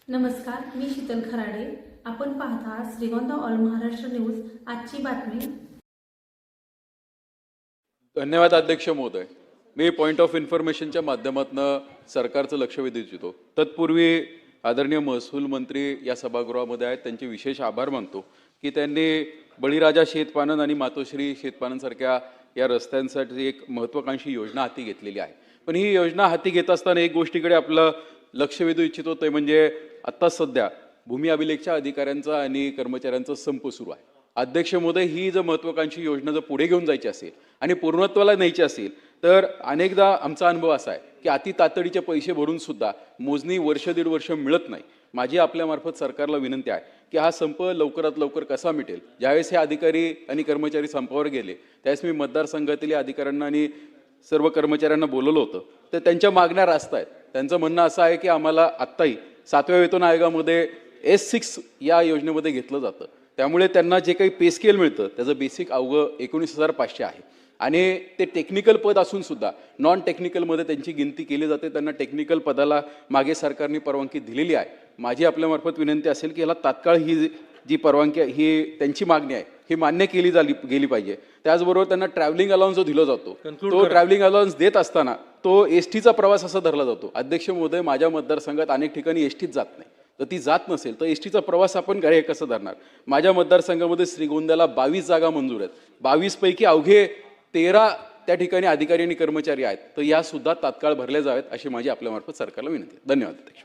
नमस्कार, मी शीतल खराडे. आपण पाहता श्रीगोंदा ऑल महाराष्ट्र न्यूज. आजची बातमी. धन्यवाद अध्यक्ष महोदय. मी पॉइंट ऑफ इन्फॉर्मेशनच्या माध्यमातून सरकारचं लक्ष वेधू इच्छितो. तत्पूर्वी आदरणीय महसूल मंत्री या सभागृहामध्ये आहेत, त्यांचे विशेष आभार मानतो की त्यांनी बळीराजा शेतपानन आणि मातोश्री शेतपाननसारख्या या रस्त्यांसाठी एक महत्त्वाकांक्षी योजना हाती घेतलेली आहे. पण ही योजना हाती घेत असताना एक गोष्टीकडे आपलं लक्ष वेधू इच्छितो, ते म्हणजे आत्ता सध्या भूमी अभिलेखच्या अधिकाऱ्यांचा आणि कर्मचाऱ्यांचा संप सुरू आहे. अध्यक्ष महोदय, ही जर महत्त्वाकांक्षी योजना जर पुढे घेऊन जायची असेल आणि पूर्णत्वाला न्यायची असेल तर अनेकदा आमचा अनुभव असा आहे की अति तातडीचे पैसे भरून सुद्धा मोजणी वर्ष दीड वर्ष मिळत नाही. माझी आपल्यामार्फत सरकारला विनंती आहे की हा संप लवकरात लवकर कसा मिटेल. ज्यावेळेस हे अधिकारी आणि कर्मचारी संपावर गेले त्यावेळेस मी मतदारसंघातील अधिकाऱ्यांना आणि सर्व कर्मचाऱ्यांना बोलवलं होतं, तर त्यांच्या मागण्या रास्त आहेत. त्यांचं म्हणणं असं आहे की आम्हाला आत्ताही 7व्या वेतन आयोगामध्ये S6 या योजनेमध्ये घेतलं जातं, त्यामुळे त्यांना जे काही पे स्केल मिळतं त्याचं बेसिक अवघं 19,500 आहे आणि ते टेक्निकल पद असून सुद्धा नॉन टेक्निकलमध्ये त्यांची गिनती केली जाते. त्यांना टेक्निकल पदाला मागे सरकारने परवानगी दिलेली आहे. माझी आपल्यामार्फत विनंती असेल की याला तात्काळ ही जी परवानगी ही त्यांची मागणी आहे ही मान्य केली गेली पाहिजे. त्याचबरोबर त्यांना ट्रॅव्हलिंग अलाउन्स जो दिला जातो तो ट्रॅव्हलिंग अलाउन्स देत असताना तो एसटीचा प्रवास असा धरला जातो. अध्यक्ष महोदय, माझ्या मतदारसंघात अनेक ठिकाणी एसटीच जात नाही. तर ती जात नसेल तर एसटीचा प्रवास आपण घरी कसं धरणार. माझ्या मतदारसंघामध्ये श्रीगोंद्याला 22 जागा मंजूर आहेत. 22 पैकी अवघे 13 त्या ठिकाणी अधिकारी आणि कर्मचारी आहेत. तर या सुद्धा तात्काळ भरल्या जाव्यात अशी माझी आपल्यामार्फत सरकारला विनंती आहे. धन्यवाद अध्यक्ष.